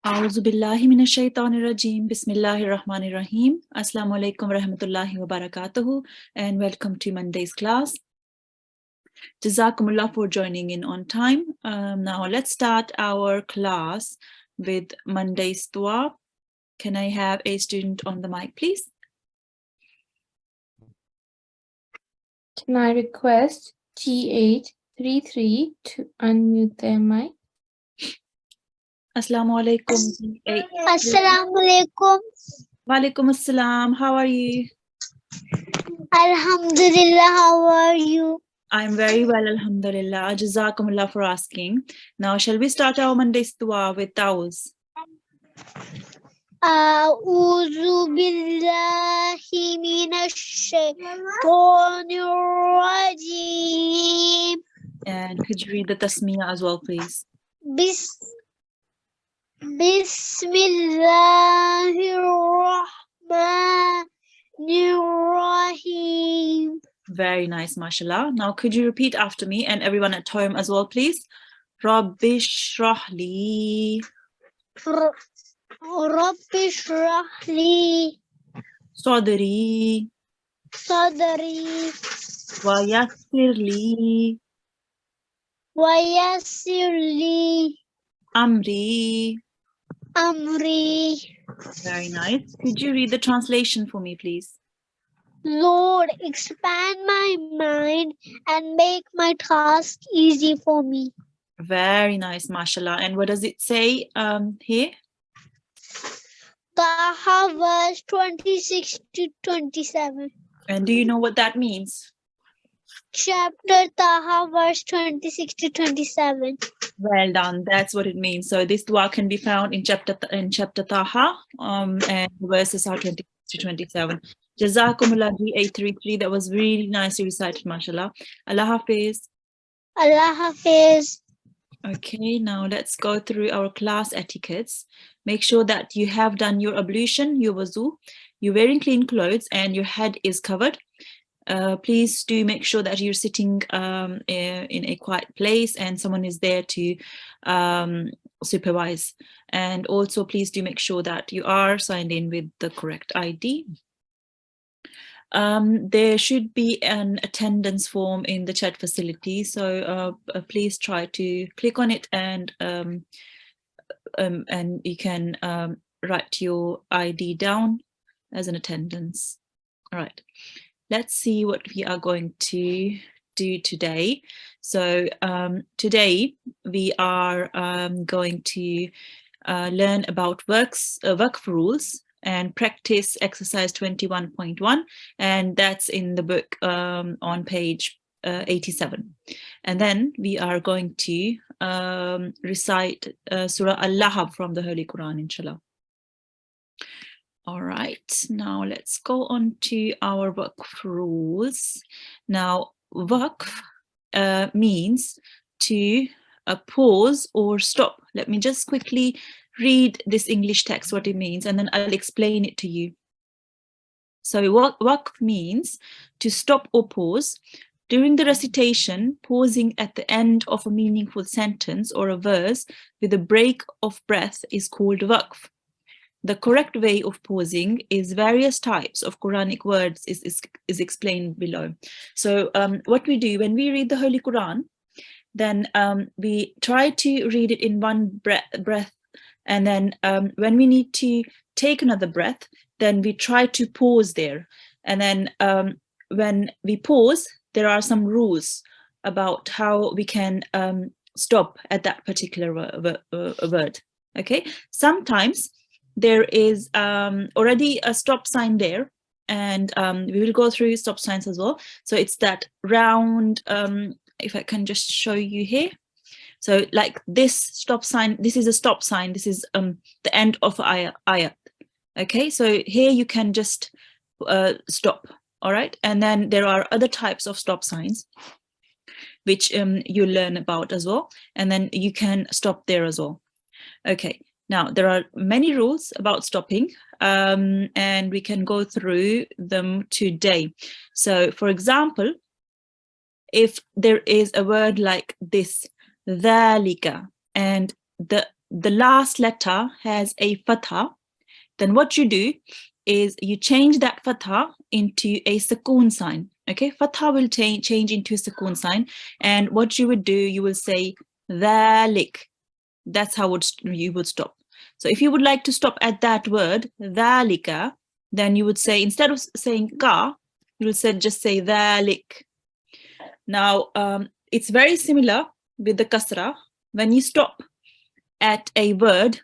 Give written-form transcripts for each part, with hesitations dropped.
A'udhu billahi minash shaitanir rajim. Bismillahir Rahmanir Rahim. Assalamu alaikum warahmatullahi wabarakatuh, and welcome to Monday's class. Jazakumullah for joining in on time. Now let's start our class with Monday's dua. Can I have a student on the mic, please? Can I request G833 to unmute their mic? Assalamu alaikum. Assalamu alaikum. Walaikum assalam. How are you? Alhamdulillah, how are you? I'm very well, alhamdulillah. Jazakumullah for asking. Now, shall we start our Monday's dua with Tauz? A'udhu billahi minash shaitanir rajim. And could you read the tasmiyah as well, please? Bismillahirrahmanirrahim. Very nice, mashallah. Now, could you repeat after me and everyone at home as well, please? Rabbi shrah li Rabbi shrah li sadri sadri wa yassir li wa yassir li amri. amri. Very nice. Could you read the translation for me, please? Lord, expand my mind and make my task easy for me. Very nice, mashallah. And what does it say here? Taha verse 26 to 27. And do you know what that means? Chapter Taha verse 26 to 27. Well done. That's what it means. So this dua can be found in chapter Taha, and verses are 26 to 27. Jazakumullah G833. That was really nicely recited, mashallah. Allah Hafiz. Allah Hafiz. Okay, now let's go through our class etiquettes. Make sure that you have done your ablution, your wuzu, you're wearing clean clothes, and your head is covered. Please do make sure that you're sitting in a quiet place and someone is there to supervise. And also, please do make sure that you are signed in with the correct ID. There should be an attendance form in the chat facility, so please try to click on it and you can write your ID down as an attendance. All right, let's see what we are going to do today. So today we are going to learn about work rules and practice exercise 21.1, and that's in the book on page 87. And then we are going to recite Surah Al-Lahab from the Holy Quran, inshallah. All right, now let's go on to our waqf rules. Now, waqf means to pause or stop. Let me just quickly read this English text, what it means, and then I'll explain it to you. So waqf means to stop or pause. During the recitation, pausing at the end of a meaningful sentence or a verse with a break of breath is called waqf. The correct way of pausing is various types of Quranic words is explained below. So what we do when we read the Holy Quran, then we try to read it in one breath. And then when we need to take another breath, then we try to pause there. And then when we pause, there are some rules about how we can stop at that particular word. Okay, sometimes there is already a stop sign there, and we will go through stop signs as well. So it's that round, if I can just show you here. So like this stop sign, this is a stop sign. This is the end of ayat. Okay, so here you can just stop. All right, and then there are other types of stop signs which you learn about as well, and then you can stop there as well. Okay, now there are many rules about stopping, and we can go through them today. So for example, if there is a word like this, dhalika, and the the last letter has a fatha, then what you do is you change that fatha into a sukoon sign. Okay, fatha will change into a sukoon sign, and what you would do, you will say dhalik. That's how you would stop. So if you would like to stop at that word dhalika, then you would say, instead of saying ka, you would say, just say dhalik. Now it's very similar with the kasra. When you stop at a word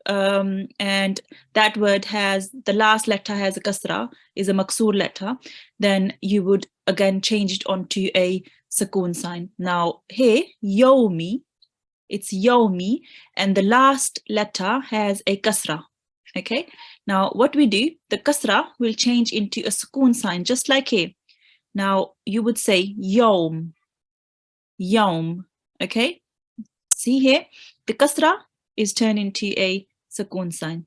and that word has, the last letter has a kasra, is a maksur letter, then you would again change it onto a sukoon sign. Now here, yomi, it's yomi, and the last letter has a kasra. Okay, now what we do, the kasra will change into a sukoon sign, just like here. Now you would say yom, yom. Okay, see here, the kasra is turned into a sukoon sign.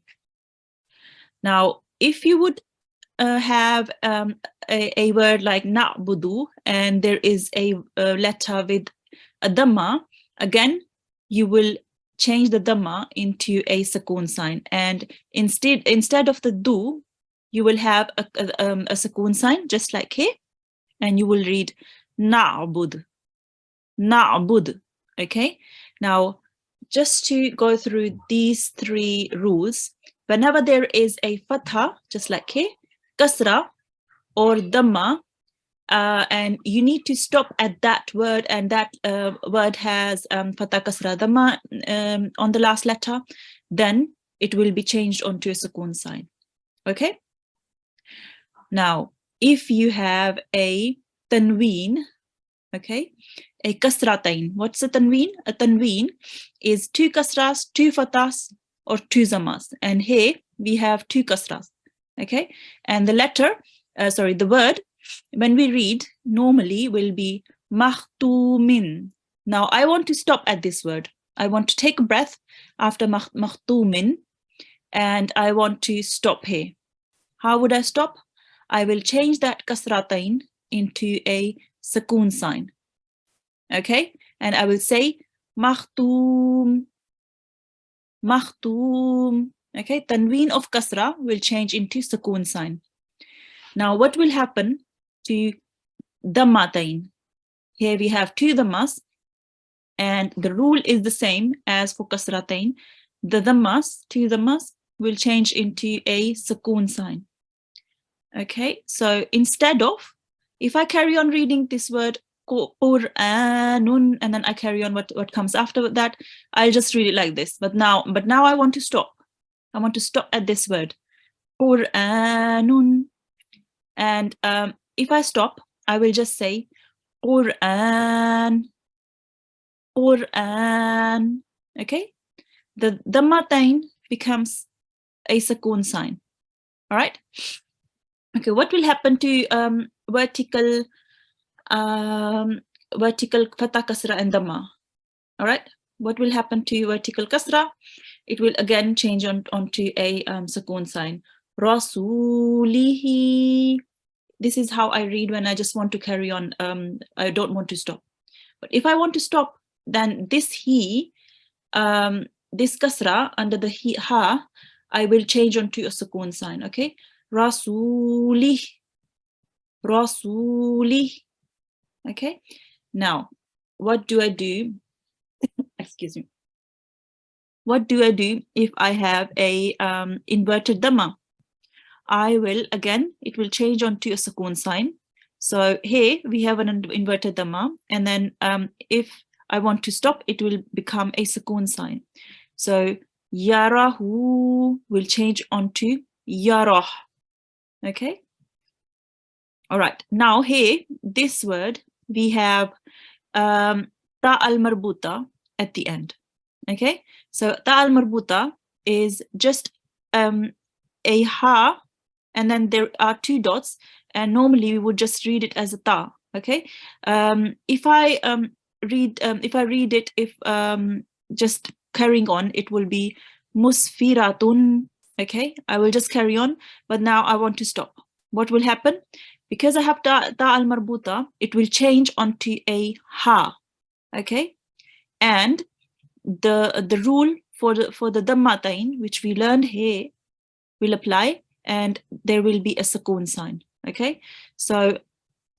Now if you would have a word like na'budu, and there is a letter with a dhamma, again you will change the dhamma into a sukoon sign, and instead of the du, you will have a sukoon sign, just like here, and you will read na'bud, na'bud. Okay, now just to go through these three rules, whenever there is a fatha, just like here, kasra or dhamma, and you need to stop at that word, and that word has fatha, kasra, dhamma on the last letter, then it will be changed onto a sukoon sign. Okay, now if you have a tanween, okay, a kasratain, what's a tanween? A tanween is 2 kasras, 2 fathas, or 2 zamas, and here we have 2 kasras. Okay, and the letter, the word, when we read, normally will be makhtumin. Now I want to stop at this word. I want to take a breath after makhtumin, and I want to stop here. How would I stop? I will change that kasratain into a sukoon sign. Okay, and I will say makhtum, makhtum. Okay, tanween of kasra will change into sukoon sign. Now what will happen to dhammatain? Here we have 2 dhammas, and the rule is the same as for kasratain. The dhammas, 2 dhammas, will change into a sukoon sign. Okay, so instead of, if I carry on reading this word Qur'anun, and then I carry on what comes after that, I'll just read it like this. But now I want to stop. I want to stop at this word Qur'anun, and if I stop, I will just say Qur'an, Qur'an. Okay, the dhammatain becomes a sukoon sign. All right. Okay, what will happen to vertical fatha, kasra, and dhamma? All right, what will happen to vertical kasra? It will again change onto a sukoon sign. Rasulihi. This is how I read when I just want to carry on. I don't want to stop. But if I want to stop, then this he, this kasra under the he, ha, I will change onto a sukoon sign. Okay, Rasulih, Rasulih. Okay, now what do I do? Excuse me. What do I do if I have a inverted dhamma? I will, again, it will change onto a sukoon sign. So here we have an inverted dhamma, and then if I want to stop, it will become a sukoon sign. So yarahu will change onto yarah. Okay. All right. Now here, this word, we have ta al-marbuta at the end. Okay. So ta al-marbuta is just a ha, and then there are 2 dots, and normally we would just read it as a ta. Okay. If I read it, just carrying on, it will be musfiratun. Okay, I will just carry on, but now I want to stop. What will happen? Because I have ta al-marbuta, it will change onto a ha. Okay, and the rule for the dhammatain, which we learned here, will apply, and there will be a sukoon sign. Okay, so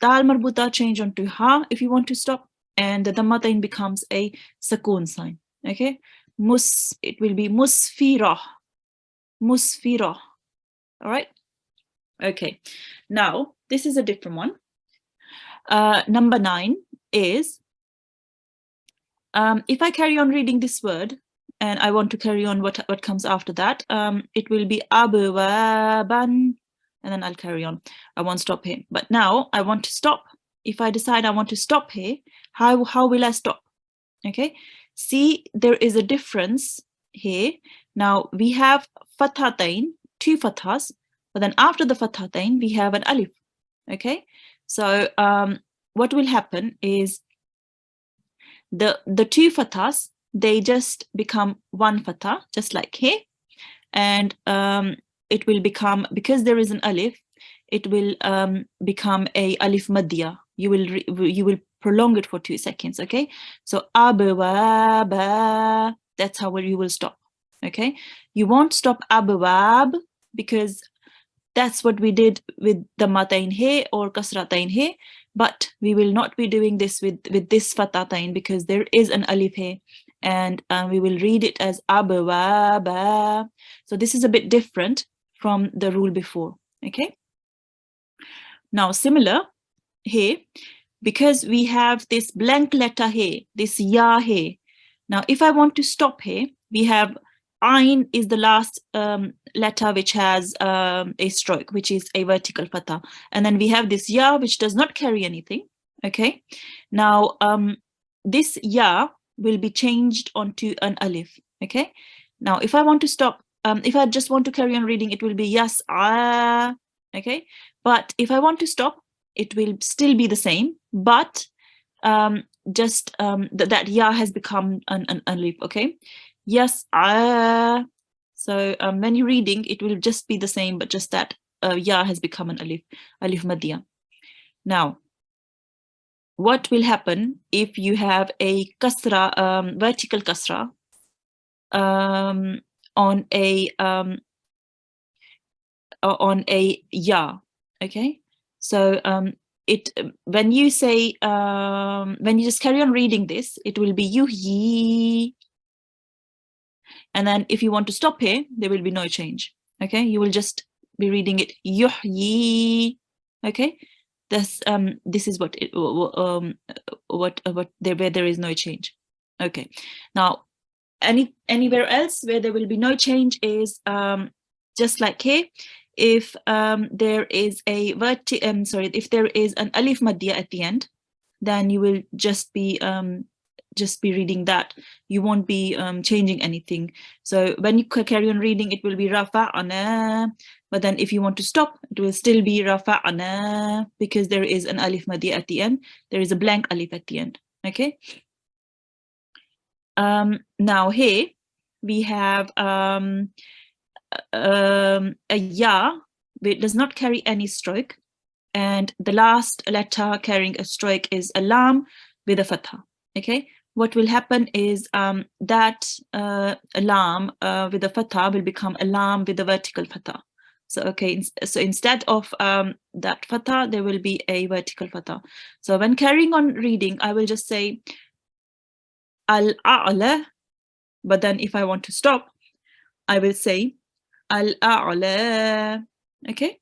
dal marbuta change onto ha if you want to stop, and the dhammatain becomes a sukoon sign. Okay, it will be musfirah, musfirah. All right. Okay, now this is a different one. Number 9 is, if I carry on reading this word and I want to carry on what comes after that, it will be abwaban, and then I'll carry on. I won't stop here. But now I want to stop. If I decide I want to stop here, how will I stop? Okay, see, there is a difference here. Now we have fathatain, 2 fathas, but then after the fathatain we have an alif. Okay, so what will happen is the 2 fathas, they just become 1 fatha, just like here, and it will become, because there is an alif, it will become a alif madya. You will prolong it for 2 seconds. Okay, so abwab, that's how you will stop. Okay, you won't stop abwab because that's what we did with the matain here or kasratain here, but we will not be doing this with this fatatain because there is an alif here, and we will read it as abwaba. So this is a bit different from the rule before. Okay, now similar here, because we have this blank letter here, this ya here. Now if I want to stop here, we have Ain is the last letter which has a stroke, which is a vertical fatha, and then we have this ya which does not carry anything. Okay, now this ya will be changed onto an alif. Okay, now if I want to stop, if I just want to carry on reading, it will be yas ah. Okay, but if I want to stop, it will still be the same, but just that ya has become an alif. Okay, yes, so when you're reading, it will just be the same, but just that ya has become an alif madya. Now, what will happen if you have a kasra, vertical kasra on a ya? Okay, so when you say when you just carry on reading this, it will be yuhyi. And then if you want to stop here, there will be no change. Okay, you will just be reading it yuhyi. Okay, this is what it, where there is no change. Okay, now anywhere else where there will be no change is just like here. If there is a if there is an alif madya at the end, then you will just be reading that. You won't be changing anything. So when you carry on reading, it will be rafa'ana, but then if you want to stop, it will still be rafa'ana because there is an alif madya at the end. There is a blank alif at the end. Okay, now here we have a ya which does not carry any stroke, and the last letter carrying a stroke is a lam with a fatha. Okay, what will happen is that lam with a fatha will become a lam with a vertical fatha. So okay, so instead of that fatha, there will be a vertical fatha. So when carrying on reading, I will just say al-a'la, but then if I want to stop, I will say al-a'la. Okay,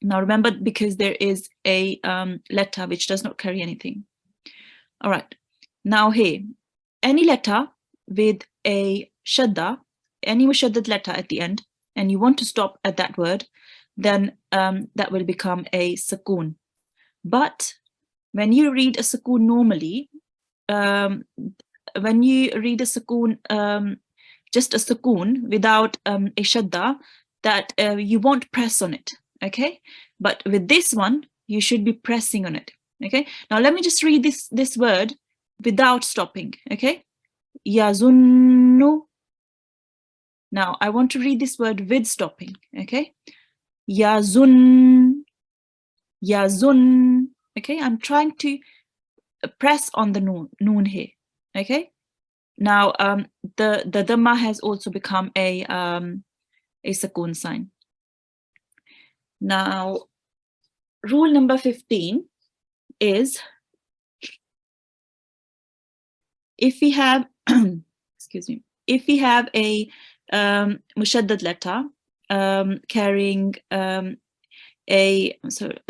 now remember, because there is a letter which does not carry anything. All right, now here, any letter with a shadda, any mushaddad letter at the end, and you want to stop at that word, then that will become a sukoon. But when you read a sukoon normally, when you read a sukoon, just a sukoon without a shadda, that you won't press on it. Okay, but with this one, you should be pressing on it. Okay, now let me just read this word without stopping. Okay, yazunnu. Now I want to read this word with stopping. Okay, yazun, yazun. Okay, I'm trying to press on the noon here. Okay, Now the dhamma has also become a sukoon sign. Now rule number 15 is, if we have excuse me, if we have a mushaddad letter carrying a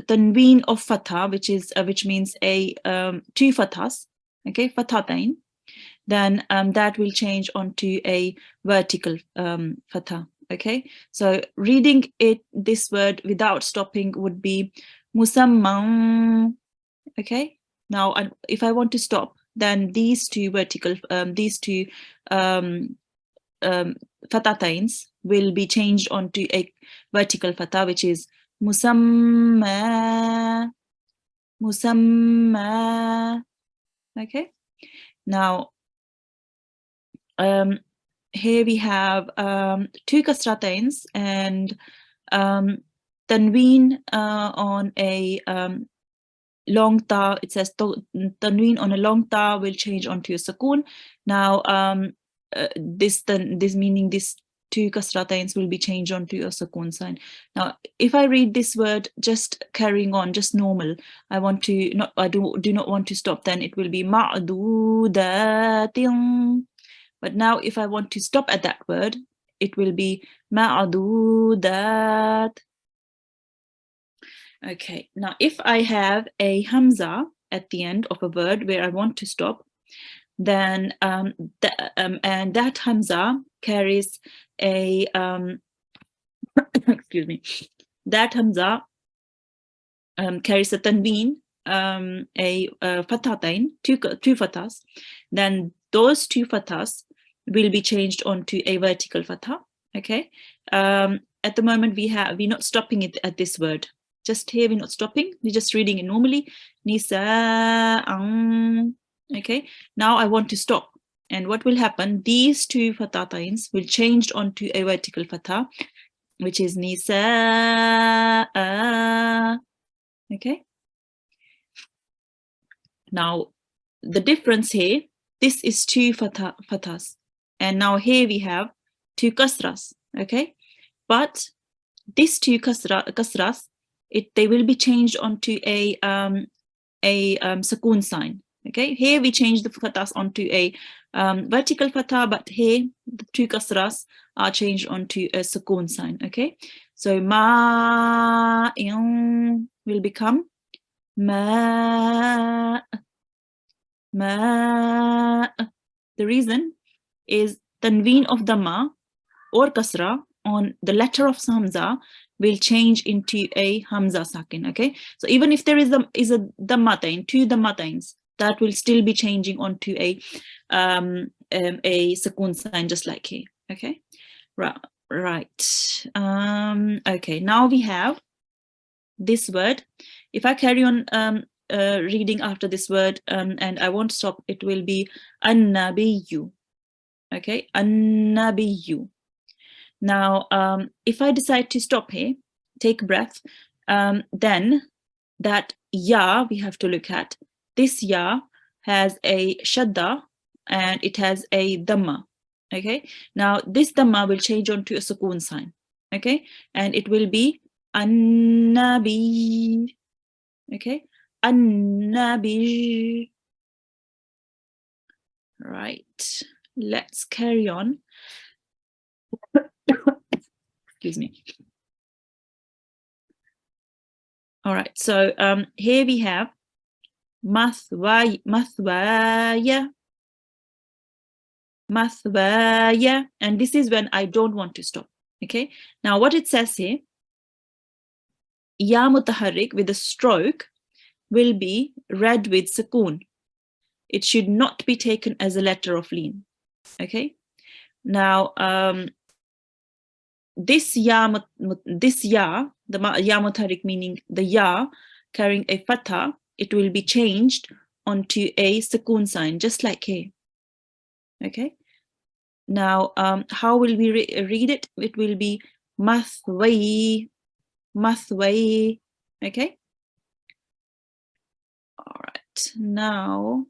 tanween of fatha, which means a two fathas, okay, fathatain, then that will change onto a vertical fatha. Okay, so reading this word without stopping would be musamman. Okay, now if I want to stop, then these two vertical fathatains will be changed onto a vertical fatha, which is musamma. Okay, now here we have two kasratains and tanween on a long ta. It says tanween on a long ta will change onto a sukoon. Now this meaning this two kasratains will be changed onto a sukoon sign. Now if I read this word just carrying on, just normal, I do not want to stop, then it will be ma'dudatin. But now if I want to stop at that word, it will be ma'dudat. Okay, now if I have a hamza at the end of a word where I want to stop, then and that hamza carries a excuse me, that hamza carries a tanween, a fathatain, two fathas, then those two fathas will be changed onto a vertical fatha. Okay, at the moment we're not stopping it at this word. Just here we're not stopping, we're just reading it normally. Nisa. Okay, now I want to stop, and what will happen? These two fathatains will change onto a vertical fatha, which is Nisa. Okay, now the difference here, this is two fathas, and now here we have two kasras. Okay, but these two kasras, they will be changed onto a sukoon sign. Okay, here we change the fathas onto a vertical fatha, but here the two kasras are changed onto a sukoon sign. Okay, so ma will become ma. The reason is tanween of dhamma or kasra on the letter of hamza will change into a hamza sakin. Okay, so even if there is a dhammatain, two dhammatains, that will still be changing onto a sukoon sign, just like here. Okay, right. Okay, now we have this word. If I carry on reading after this word and I won't stop, it will be an-nabiyyu. Okay, an-nabiyyu. Now if I decide to stop here, take a breath, then that ya we have to look at. This ya has a shadda and it has a dhamma. Okay, now this dhamma will change onto a sukoon sign. Okay, and it will be an-nabi. Okay, an-nabi. Right, let's carry on. Excuse me. All right, so here we have mathwaya, and this is when I don't want to stop. Okay, now what it says here, ya mutaharrik with a stroke will be read with sukoon. It should not be taken as a letter of leen. Okay, now this ya, the ya mutaharrik, meaning the ya carrying a fatha, it will be changed onto a sukoon sign, just like here. Okay, now how will we read it? It will be mathway. Okay, all right, now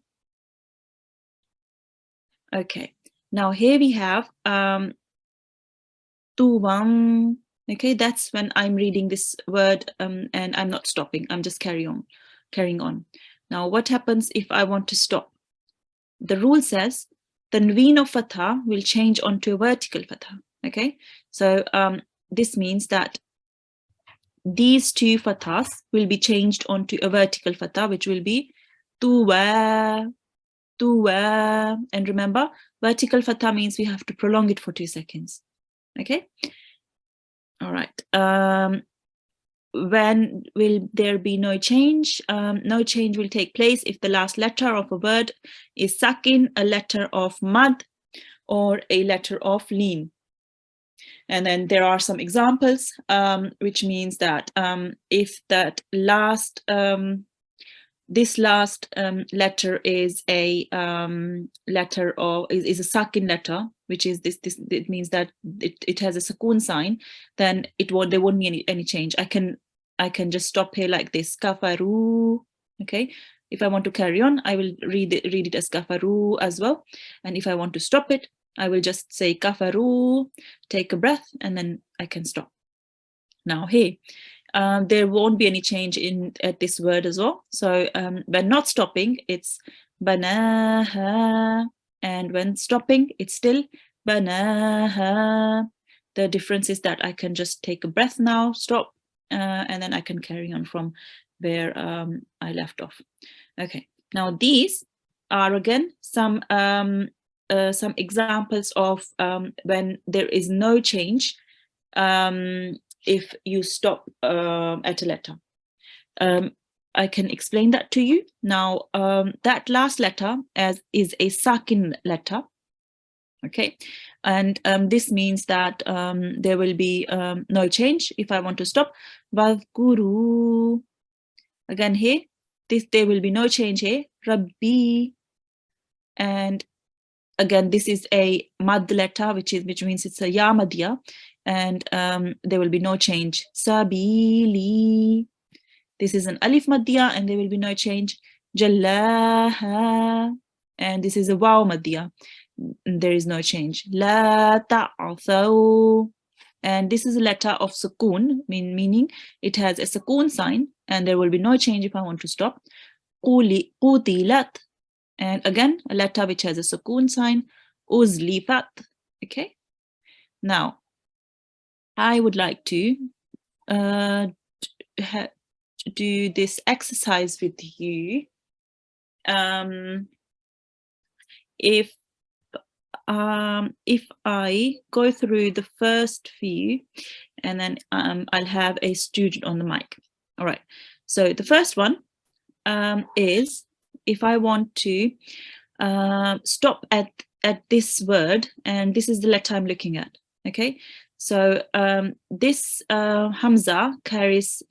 Okay, now here we have tuwam. Okay, that's when I'm reading this word and I'm not stopping. I'm just carrying on. Now, what happens if I want to stop? The rule says tanween of fatha will change onto a vertical fatha. Okay, so this means that these two fathas will be changed onto a vertical fatha, which will be tuwa, tuwa. And remember, vertical fatha means we have to prolong it for 2 seconds. Okay. All right. When will there be no change? No change will take place if the last letter of a word is sakin, a letter of mad, or a letter of lean. And then there are some examples, which means that if that last this last letter is a letter or is a sakin letter, which is this it means that it has a sukoon sign, then there won't be any change. I can just stop here like this, kafaru. Okay, if I want to carry on, I will read it as kafaru as well, and if I want to stop it, I will just say kafaru, take a breath, and then I can stop. Now here, there won't be any change at this word as well. So when not stopping, it's banaha, and when stopping, it's still banaha. The difference is that I can just take a breath now, stop, and then I can carry on from where I left off. Okay, now these are again some examples of when there is no change if you stop at a letter. I can explain that to you. Now, that last letter is a sakin letter. Okay, and this means that there will be no change if I want to stop. Vadhkuru. Again here, there will be no change here. Rabbi. And again, this is a mad letter, which means it's a ya madya, and there will be no change. Sabili. This is an alif madya, and there will be no change. Jallaha. And this is a waw madya. There is no change. La ta'athaw. And this is a letter of sukoon, meaning it has a sukoon sign, and there will be no change if I want to stop. Qutilat. And again, a letter which has a sukoon sign. Uzlifat. Okay. Now, I would like to do this exercise with you. If I go through the first few, and then I'll have a student on the mic. All right. So the first one is if I want to stop at this word, and this is the letter I'm looking at. Okay. So this hamza carries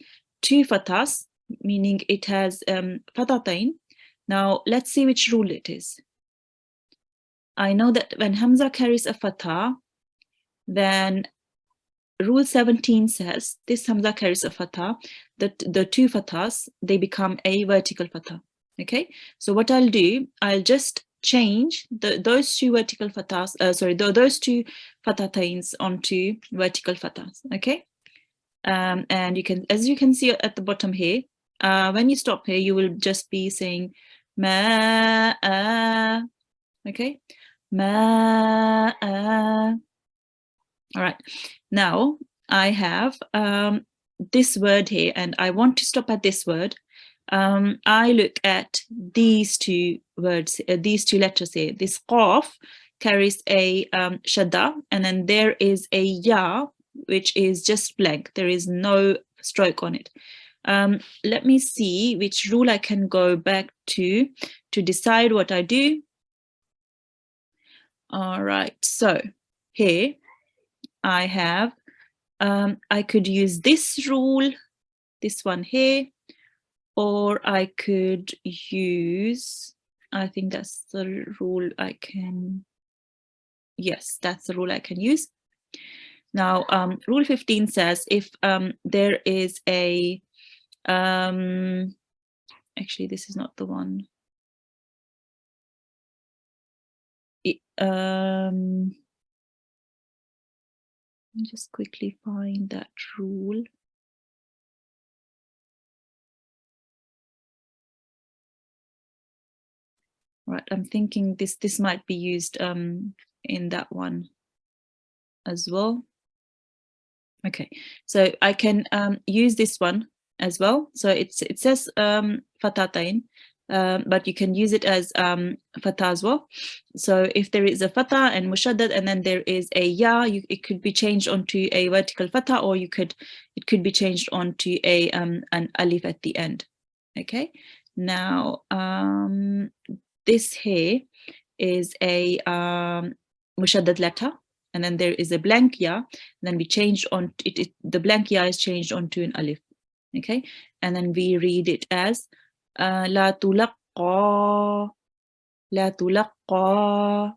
2 fathas, meaning it has fathatain. Now let's see which rule it is. I know that when hamza carries a fatha, then rule 17 says this hamza carries a fatha, that the 2 fathas, they become a vertical fatha. Okay, so what I'll do, I'll just change those 2 vertical fathas, those 2 fathatains onto vertical fathas. Okay, and you can, as you can see at the bottom here, when you stop here, you will just be saying ma. Okay, ma. All right, now I have this word here, and I want to stop at this word. I look at these 2 words, these 2 letters here. This qaf carries a shadda, and then there is a ya, which is just blank. There is no stroke on it. Let me see which rule I can go back to decide what I do. All right, so here I have, I could use this rule, this one here, or I could use, I think that's the rule I can, yes, that's the rule I can use. Now, rule 15 says if there is a, actually this is not the one. let me just quickly find that rule. Right, I'm thinking this might be used in that one as well. Okay, so I can use this one as well. So it says fatatain, but you can use it as fatha as well. So if there is a fatha and mushaddad, and then there is a ya, it could be changed onto a vertical fatha, or it could be changed onto a an alif at the end. Okay, now this here is a mushaddad letter, and then there is a blank ya, and then we changed on it, the blank ya is changed onto an alif. Okay, and then we read it as la tulaqqa, la tulaqqa.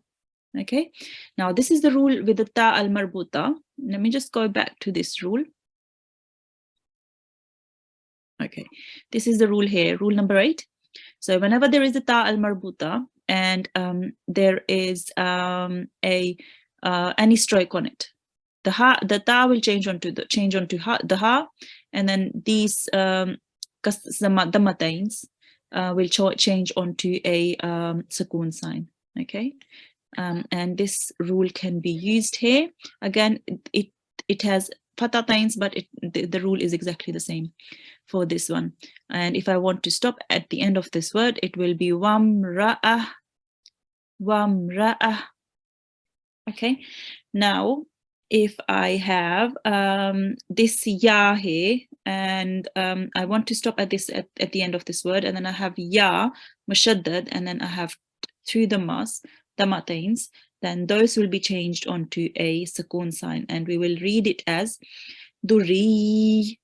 Okay, now this is the rule with the ta al marbuta. Let me just go back to this rule. Okay, this is the rule here, rule number 8. So whenever there is a ta al marbuta and there is any stroke on it, the ta will change onto the ha, and then these dammatains will change onto a sukoon sign. Okay, and this rule can be used here. Again, it has fatatains, but the rule is exactly the same for this one. And if I want to stop at the end of this word, it will be wamra'ah, wamra'ah. Okay, now if I have this ya here, and I want to stop at this at the end of this word, and then I have ya mushaddad, and then I have through the damatains, then those will be changed onto a sukoon sign, and we will read it as duri,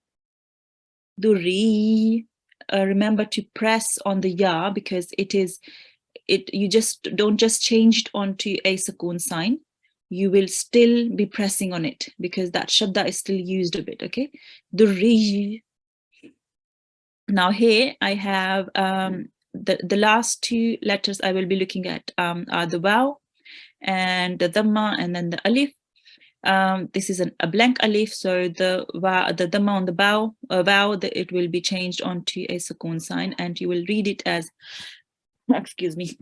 duri. Remember to press on the ya, because you just don't just change it onto a sukoon sign. You will still be pressing on it because that shadda is still used a bit. Okay, duri. Now here I have the last two letters I will be looking at are the waw and the dhamma, and then the alif. This is a blank alif, so the dhamma on the waw, it will be changed onto a sukoon sign, and you will read it as, excuse me,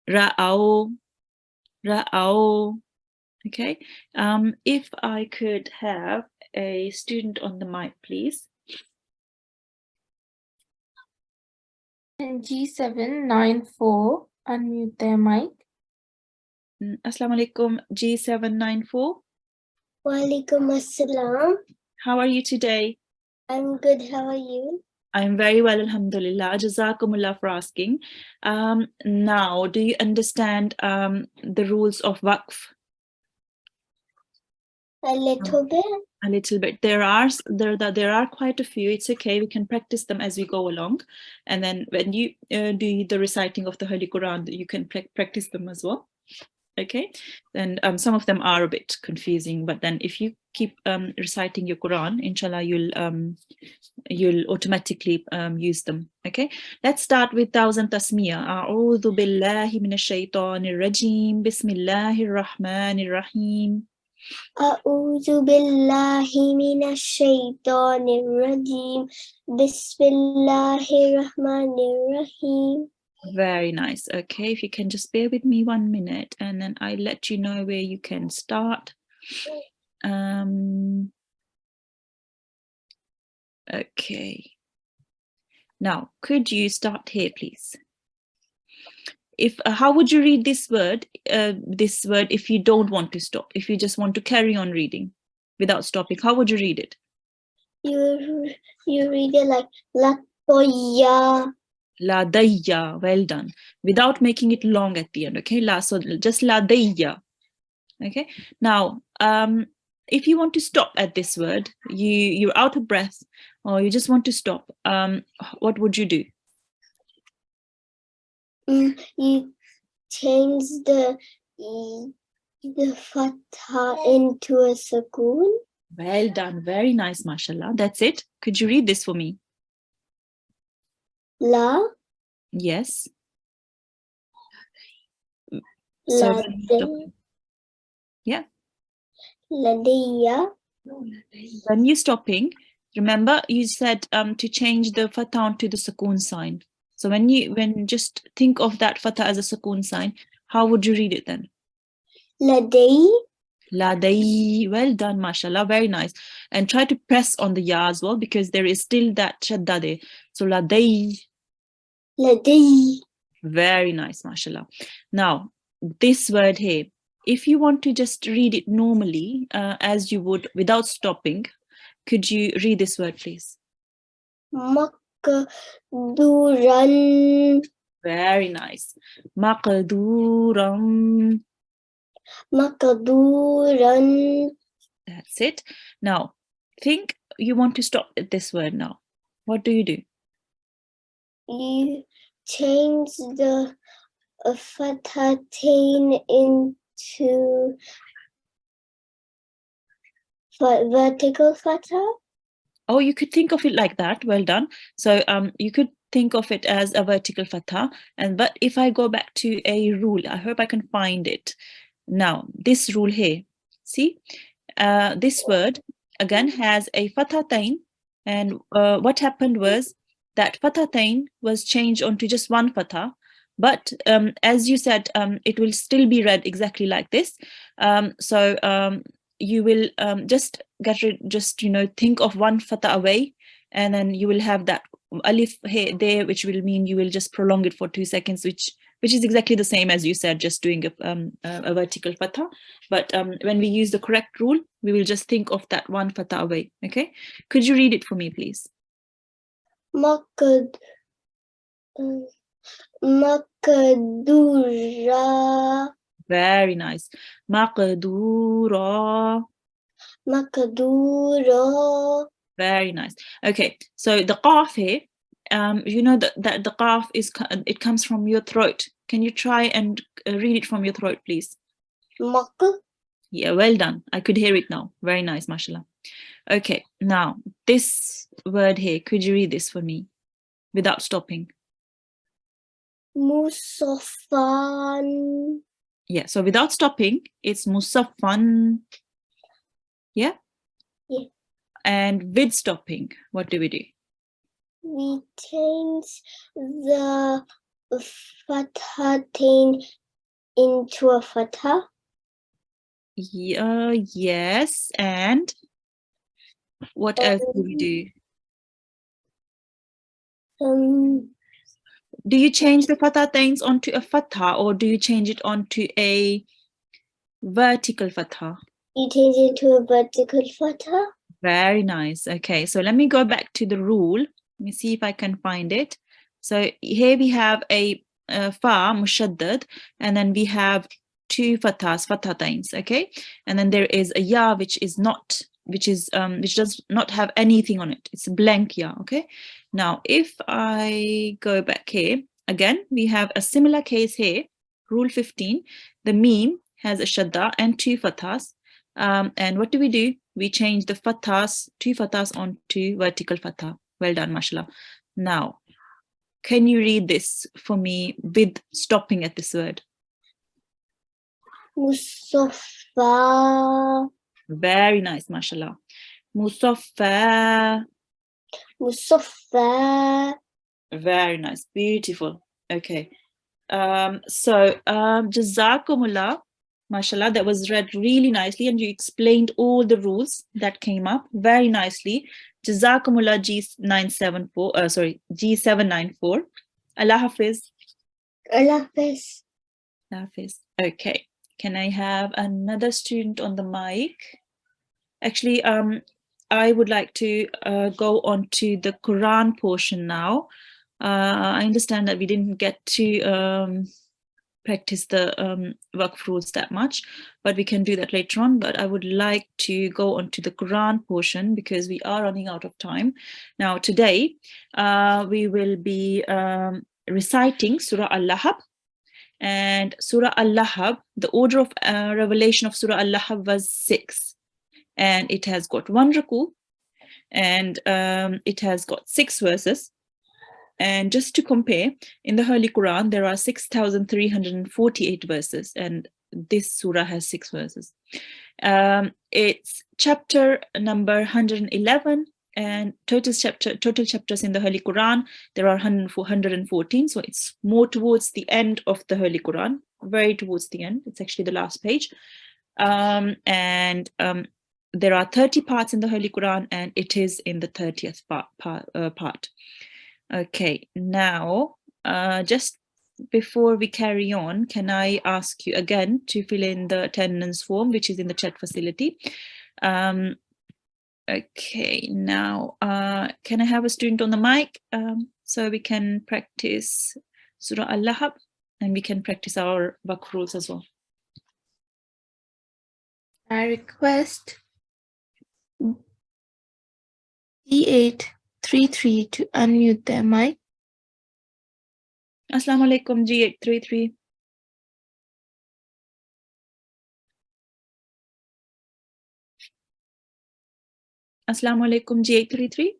ra'au, ra'au. Okay, if I could have a student on the mic, please. And G794, unmute their mic. Assalamu alaikum, G794. Walaikum assalam. How are you today? I'm good. How are you? I'm very well, alhamdulillah. Jazakumullah for asking. Now, do you understand the rules of waqf? A little bit. A little bit. There are quite a few. It's okay. We can practice them as we go along, and then when you do the reciting of the Holy Quran, you can practice them as well. Okay, and some of them are a bit confusing, but then if you keep reciting your Quran, inshallah, you'll automatically use them. Okay, let's start with 1000 tasmiyah. A'udhu billahi minash shaitanir rajim. Bismillahir rahmanir rahim. A'udhu billahi minash shaitanir rajim. Bismillahir rahmanir rahim. Very nice. Okay, if you can just bear with me 1 minute, and then I'll let you know where you can start. Okay. Now, could you start here, please? How would you read this word if you don't want to stop, if you just want to carry on reading without stopping? How would you read it? You read it like latoya. Ladayya, well done. Without making it long at the end, okay? So just ladayya. Okay. Now, if you want to stop at this word, you're out of breath, or you just want to stop, what would you do? You change the fatha into a sukoon. Well done. Very nice, mashallah. That's it. Could you read this for me? La. Yes. So لدي yeah, لدي when you're stopping, remember you said to change the fatha to the sukoon sign. So when just think of that fatha as a sukoon sign, how would you read it then? لدي Ladai. Well done, mashallah, very nice. And try to press on the ya as well, because there is still that shadda there. So ladai. لدي Very nice, mashallah. Now, this word here, if you want to just read it normally, as you would without stopping, could you read this word, please? مقدورا Very nice. Maqduram. مقدورا That's it. Now, think you want to stop at this word now. What do? You change the fathatain into vertical fatha. Oh, you could think of it like that. Well done. So you could think of it as a vertical fatha. But if I go back to a rule, I hope I can find it. Now, this rule here, see, this word again has a fathatain, and what happened was that fathatain was changed onto just one fatha. But as you said, it will still be read exactly like this. You will just think of one fatha away, and then you will have that alif here there, which will mean you will just prolong it for 2 seconds, which is exactly the same as you said, just doing a vertical fatha. But when we use the correct rule, we will just think of that one fatha away. Okay, could you read it for me, please? مقدورا Very nice. Maqdura. مقدورا. Very nice. Okay, so the qaf here, you know that the qaf it comes from your throat. Can you try and read it from your throat, please? maq Yeah, well done. I could hear it now. Very nice, mashallah. Okay, now this word here, could you read this for me without stopping? musaffan. Yeah, so without stopping, it's musaffan. Yeah? Yeah. And with stopping, what do? We change the fathatain into a fatha. Yeah, yes, and what else do we do? Do you change the fathains onto a fatha, or do you change it onto a vertical fatha? You change it to a vertical fatha. Very nice. Okay, so let me go back to the rule. Let me see if I can find it. So here we have a fa mushaddad, and then we have 2 fathatains. Okay, and then there is a ya which does not have anything on it. It's a blank ya. Okay, now if I go back here again, we have a similar case here. Rule 15. The meme has a shadda and 2 fathas. And what do? We change the 2 fathas onto vertical fatha. Well done, mashallah. Now, can you read this for me with stopping at this word? Musaffa. Very nice, mashallah. Musaffa. Musaffa. Very nice, beautiful. Okay. Jazakumullah. Mashallah, that was read really nicely, and you explained all the rules that came up very nicely. Jazakumullah G794. Allah Hafiz. Allah Hafiz. Allah Hafiz. Okay. Can I have another student on the mic? Actually, I would like to go on to the Quran portion now. I understand that we didn't get to practice the waqf rules that much, but we can do that later on. But I would like to go on to the Quran portion because we are running out of time. Now today we will be reciting Surah Al-Lahab, and Surah Al-Lahab, the order of revelation of Surah Al-Lahab was 6, and it has got 1 ruku, and it has got 6 verses. And just to compare, in the Holy Quran, there are 6,348 verses, and this surah has 6 verses. It's chapter number 111, and total chapters in the Holy Quran, there are 114, so it's more towards the end of the Holy Quran, very towards the end. It's actually the last page. There are 30 parts in the Holy Quran, and it is in the 30th part. Okay, now just before we carry on, can I ask you again to fill in the attendance form, which is in the chat facility? Okay, now can I have a student on the mic so we can practice Surah Al-Lahab, and we can practice our Waqf rules as well. I request G833 to unmute their mic. Assalamu alaikum, G833. Assalamu alaikum, G833.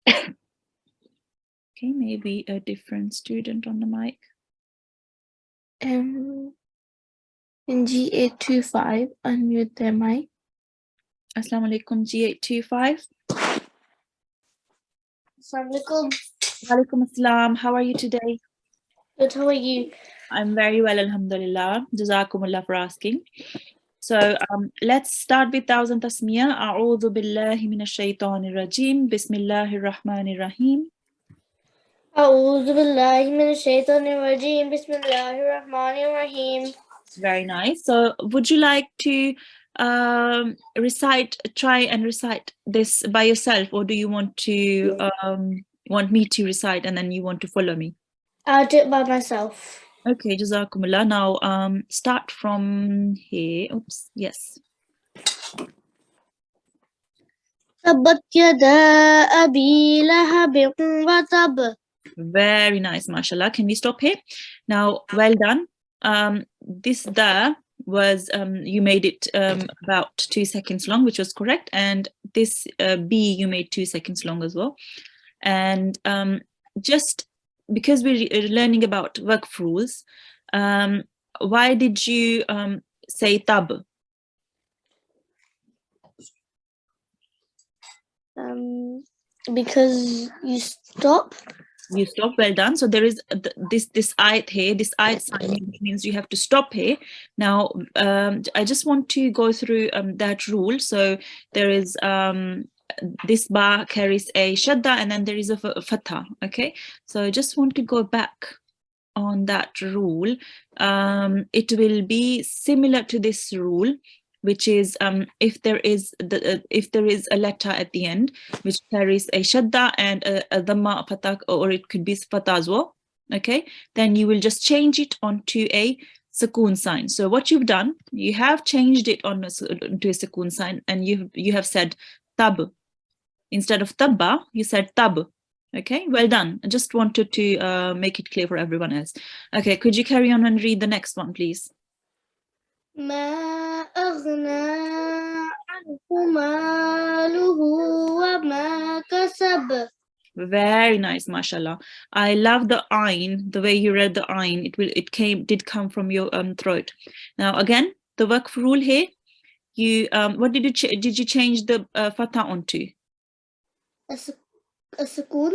Okay, maybe a different student on the mic. And G825, unmute their mic. Assalamu alaikum, G825. Assalamualaikum. Walaikum assalam. How are you today? Good, how are you? I'm very well, alhamdulillah. Jazakumullah for asking. So let's start with Thousand Tasmiyah. A'udhu billahi minash shaitanir rajim. Bismillahir rahmanir rahim. A'udhu billahi minash shaitanir rajim. Bismillahir rahmanir rahim. Very nice. So would you like to try and recite this by yourself, or do you want to want me to recite and then you want to follow me? I'll do it by myself. Okay, Jazakumullah. Now start from here. Oops, yes. Tabbat yada abi lahabin wa tab. Very nice, mashallah. Can we stop here? Now, well done. This da was, you made it about 2 seconds long, which was correct. And this B, you made 2 seconds long as well. And just because we're learning about Waqf rules, why did you say tab? Because you stop. You stop, well done. So there is this ayat here, this ayat sign, which means you have to stop here. Now, I just want to go through that rule. So there is this ba carries a shadda, and then there is a fatha. Okay, so I just want to go back on that rule. It will be similar to this rule, which is if there is a letter at the end which carries a shadda and a dhamma fatha, or it could be fatha as well. Okay, then you will just change it onto a sukoon sign. So what you've done, you have changed it onto a sukoon sign, and you have said tab. Instead of tabba, you said tab. Okay, well done. I just wanted to make it clear for everyone else. Okay, could you carry on and read the next one, please? ما أغنى عنه ماله وما كسب. Very nice, mashallah. I love the ayn, the way you read the ayn. It did come from your throat. Now again, the waqf rule here. You what did you change the fatha onto? A sukoon.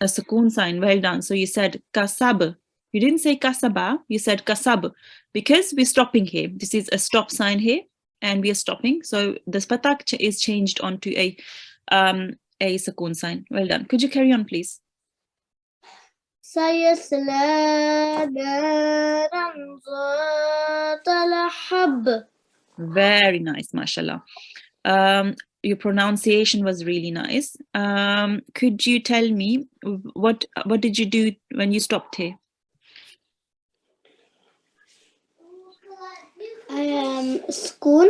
A sukoon sign. Well done. So you said kasab. You didn't say kasaba. You said kasab, because we're stopping here. This is a stop sign here, and we are stopping. So the fatha is changed onto a sukoon sign. Well done. Could you carry on, please? سيصلى نارا ذات لهب. Very nice, mashallah. Your pronunciation was really nice. Could you tell me what did you do when you stopped here? I am sukoon.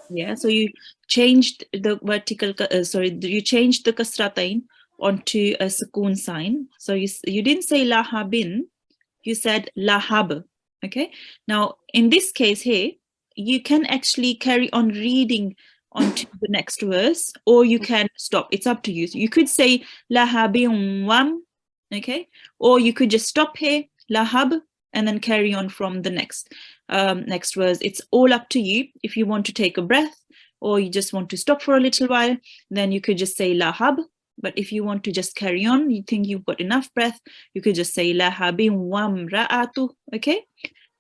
Yeah, so you changed the vertical, you changed the kasratain onto a sukoon sign. So you didn't say lahabin, you said lahab. Okay, now in this case here, you can actually carry on reading onto the next verse, or you can stop. It's up to you. So you could say lahabin wam, okay, or you could just stop here, lahab, and then carry on from the next verse. It's all up to you. If you want to take a breath, or you just want to stop for a little while, then you could just say lahab. But if you want to just carry on, you think you've got enough breath, you could just say lahabin wam ra'atu. Okay.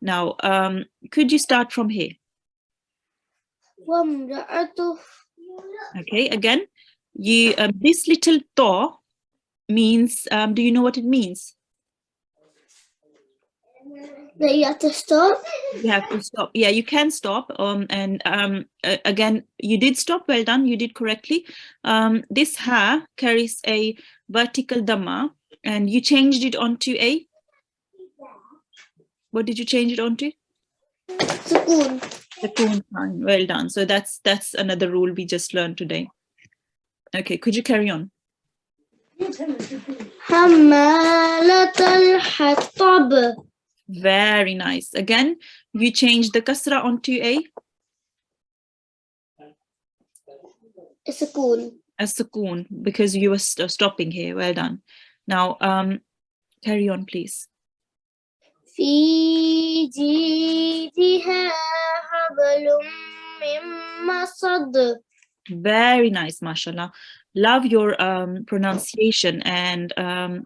Now, could you start from here? Okay, again, you this little to means, do you know what it means? That you have to stop. You have to stop. Yeah, you can stop. Again, you did stop. Well done. You did correctly. This ha carries a vertical dhamma, and you changed it onto a. What did you change it onto? Sukoon. Sukoon sign. Well done. So that's another rule we just learned today. Okay, could you carry on? حمالة الحطب. Very nice. Again, you changed the kasra onto a Sukoon. sukoon because you were stopping here. Well done. Now, carry on, please. في جيدها حبل من مسد. Very nice, mashallah. Love your pronunciation, and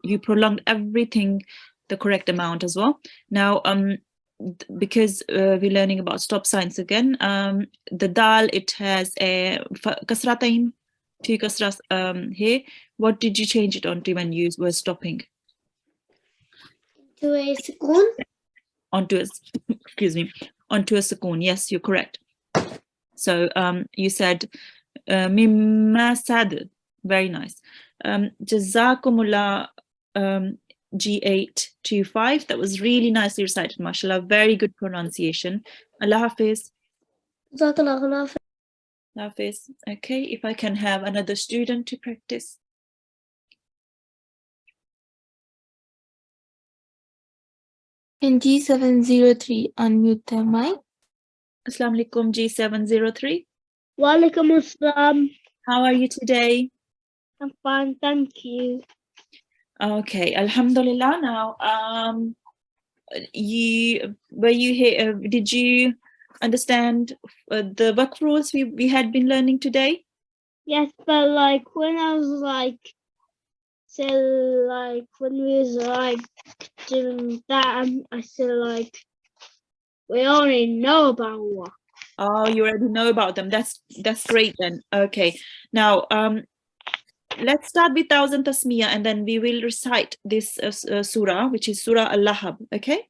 you prolonged everything the correct amount as well. Now, because we're learning about stop signs again, the dal, it has a kasratain, two kasras here. What did you change it onto when you were stopping? To a sukoon. Onto a, excuse me, onto a sukoon. Yes, you're correct. So you said mimma sad. Very nice. Jazakumullah G825. That was really nicely recited, mashallah. Very good pronunciation. Allah Hafiz. Jazakallah. Hafiz. Okay, if I can have another student to practice. And G703, unmute their mic. Assalamu alaikum, G703. Walaikum assalam. How are you today? I'm fine, thank you. Okay, alhamdulillah. Now, were you here? Did you understand the work rules we had been learning today? Yes, but like when I was like, so like when we was like doing that, I said like, we already know about what. Oh, you already know about them. That's great then. Okay. Now, let's start with 1000 tasmiyah, and then we will recite this surah, which is Surah Al-Lahab. Okay.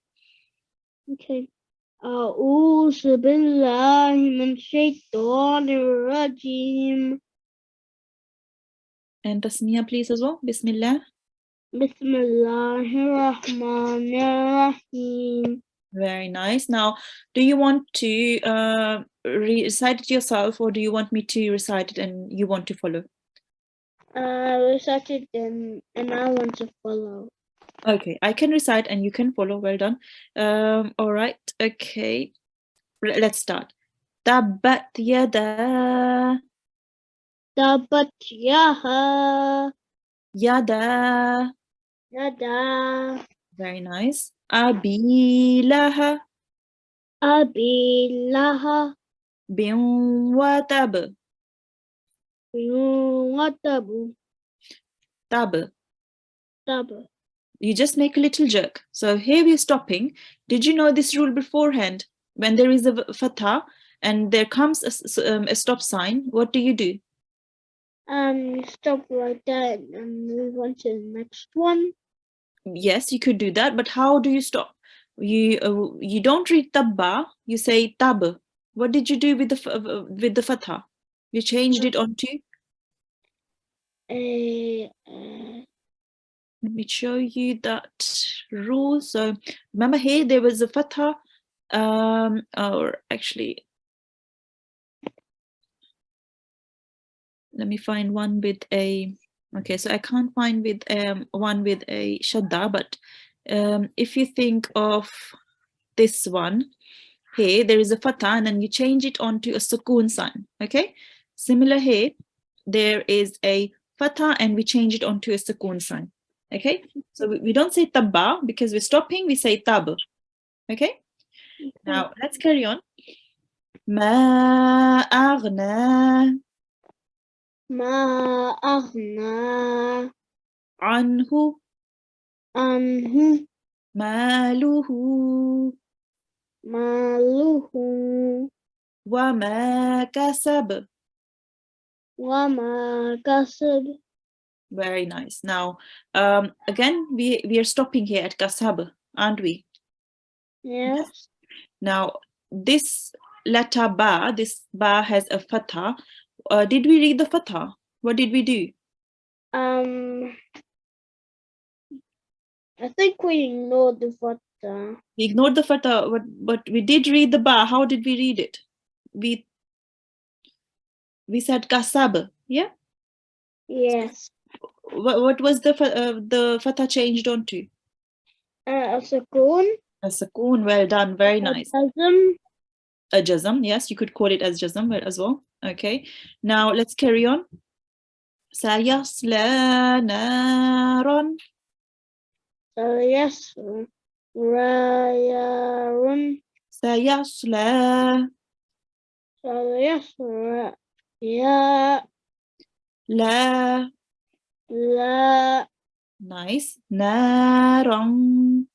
Okay. أعوذ بالله من الشيطان الرجيم. And tasmiyah, please, as well. Bismillah. بسم الله الرحمن الرحيم. Very nice. Now, do you want to recite it yourself, or do you want me to recite it and you want to follow? Recite it and I want to follow. Okay, I can recite and you can follow. Well done. All right. Okay. Let's start. Tabbat yada. Tabat yaha. Yada. Yada. Very nice. Abi laha. Abi laha. Bin watab. Watabu. Tab. Tabu. You just make a little jerk. So here we're stopping. Did you know this rule beforehand? When there is a fatha and there comes a stop sign, what do you do? Stop right there and move on to the next one. Yes, you could do that, but how do you stop? You don't read tabba, you say tab. What did you do with the fatha? You changed it onto. Let me show you that rule. So remember here there was a fatha, or actually, let me find one with a. Okay, so I can't find with one with a shadda, but if you think of this one here, there is a fatha, and then you change it onto a sukoon sign. Okay, Similar here, there is a fatha and we change it onto a sukoon sign. Okay, so we don't say tabba because we're stopping, we say tab. Okay, now let's carry on. Ma aghna ما أغنى anhu عنه maluhu ماله wa ma kasab. وما كسب. Very nice. Now, again, we are stopping here at kasab, aren't we? Yes. Now, this letter ba, this ba has a fatha. Did we read the fatha? What did we do? I think we ignored the fatha. We ignored the fatha, but we did read the ba. How did we read it? We said kasab, yeah? Yes. What was the fatha changed onto? A sukoon. A sukoon. Well done. Very nice. A jazm, yes, you could call it as jazm as well. Okay, now let's carry on. Sayasla naran. Yes. Rayarun. Sayasla Yes. Ya. la. La. Nice. Naran.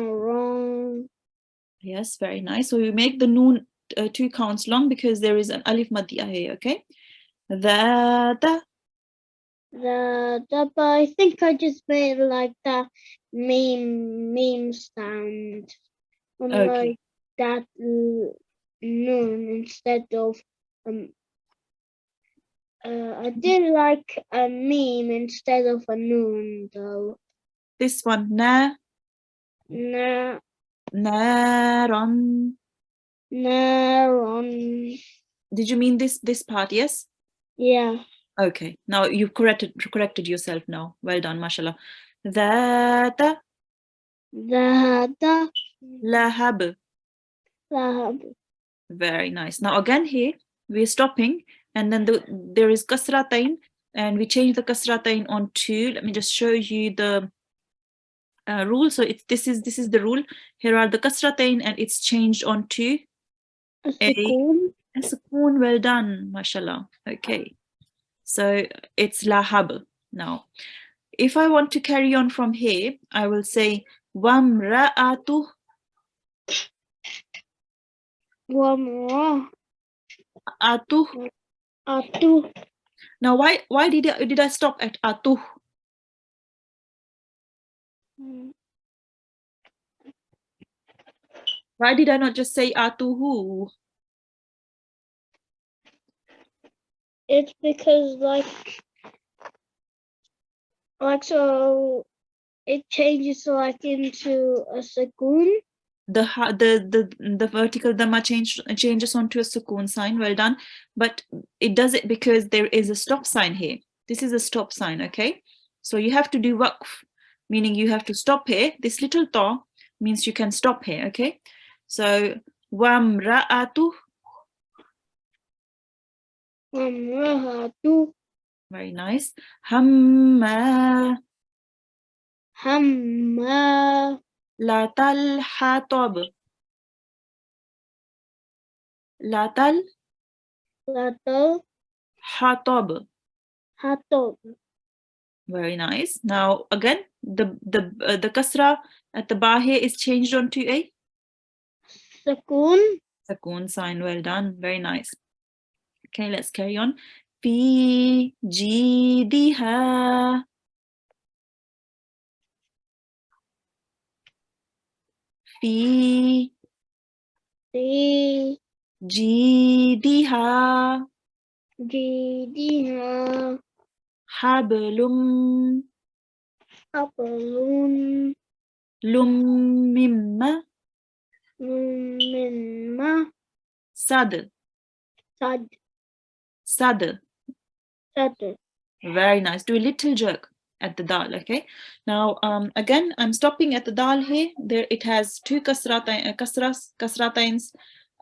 Wrong. Yes, very nice. So we make the noon 2 counts long because there is an alif madiyah here. Okay. That. But I think I just made like that meme sound. Okay. Like that noon instead of I did like a meme instead of a noon though. This one. Na. Na Naran. Naron. Did you mean this part? Yes. Yeah. Okay, now you've corrected yourself now. Well done, mashallah. That Dada lahab. Lahab. Very nice. Now again here we're stopping, and then there is kasratain, and we change the kasratain onto. Let me just show you the rule. So this is the rule. Here are the kasratain, and it's changed onto A sukoon. a sukoon. Well done, mashallah. Okay. So it's lahab. Now, if I want to carry on from here, I will say wamra'atu. Wamra. Atu. Atu. Now, why did I stop at atu? Why did I not just say atuhu? It's because so it changes like into a sukoon. The vertical dhamma changes onto a sukoon sign. Well done. But it does it because there is a stop sign here. This is a stop sign, okay? So you have to do waqf, meaning you have to stop here. This little ta means you can stop here, okay? So wamra'atu. Wamra'atu. Very nice. Hamma. Hamma. La talhatab. La Latal. hatab. Hatob. Very nice. Now again, the kasra at the ba here is changed onto a Sukoon. sukoon sign. Well done. Very nice. Okay, let's carry on. Fi jidiha. Fi Di. jidiha. Jidiha. Hablum. Apalun. Lummimma. Minma. Sad. Sad. Sad. Sad. Very nice. Do a little jerk at the dal, okay? Now, again, I'm stopping at the dal here. There it has two kasratains.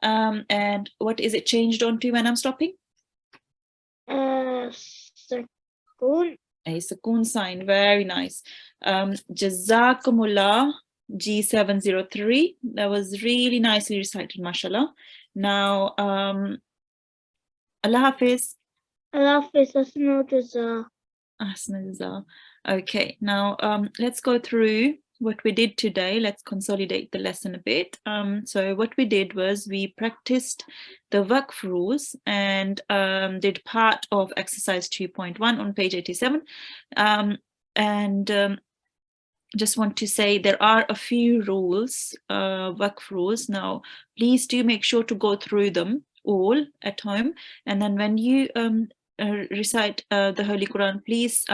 And what is it changed onto when I'm stopping? Sakun. A sukoon sign. Very nice. Jazakumullah G703. That was really nicely recited, mashallah. Now, Allah Hafiz. Allah Hafiz, Asma Jaza. Ahsanallah. Okay, now let's go through what we did today. Let's consolidate the lesson a bit. So what we did was we practiced the waqf rules and did part of exercise 2.1 on page 87. Just want to say there are a few rules, waqf rules. Now, please do make sure to go through them all at home. And then when you recite the Holy Quran, please,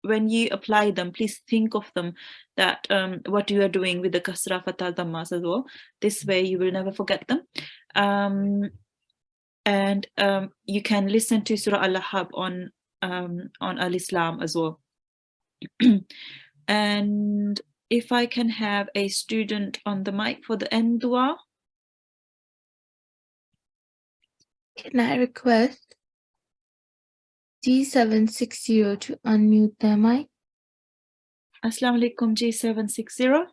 when you apply them, please think of them, that what you are doing with the kasra, fatha, dhammas as well. This way you will never forget them. And you can listen to Surah Al-Lahab on Al-Islam as well. And if I can have a student on the mic for the end dua. Can I request G760 to unmute their mic? Assalamu alaikum G760.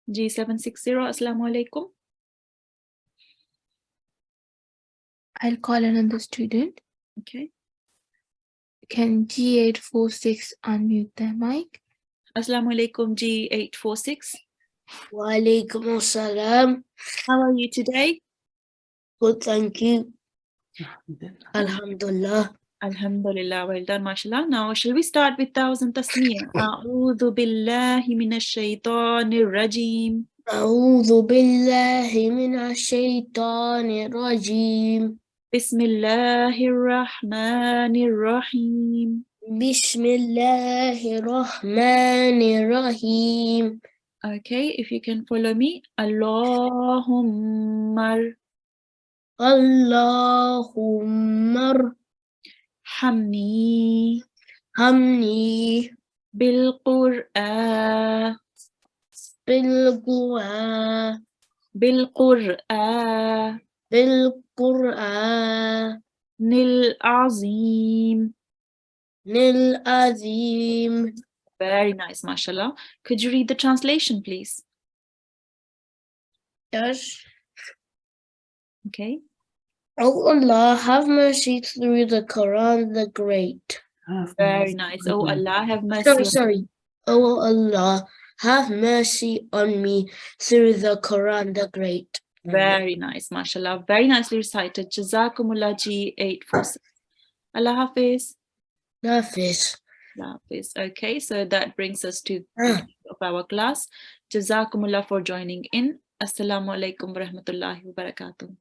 G760, Assalamu alaikum. I'll call another student. Okay. Can G846 unmute their mic? Assalamu alaikum G846. Wa alaikum assalam. How are you today? Good, thank you. Alhamdulillah. Alhamdulillah, well done, mashallah. Now, shall we start with Thousand Tasmiyah? A'udhu billahi minash shaitanir rajim. أعوذ بالله من الشيطان الرجيم. Bismillahir rahmanir rahim. بسم الله الرحمن الرحيم. Okay, if you can follow me. Allahumma اللهم hamni ارحمني Bil-Qur'an بالقرآن Bil-Qur'an بالقرآن Nil-Azim. العظيم. Very nice, mashallah. Could you read the translation, please? Yes. Okay. O Allah, have mercy through the Quran the Great. Very nice. Oh Allah, have mercy. Sorry. O Allah, have mercy on me through the Quran the Great. Very nice, mashallah. Very nicely recited. Jazakumullah G846. Allah Hafiz. Hafiz. Allah Hafiz. Okay, so that brings us to the end of our class. Jazakumullah for joining in. Assalamu alaikum wa rahmatullahi wa barakatuh.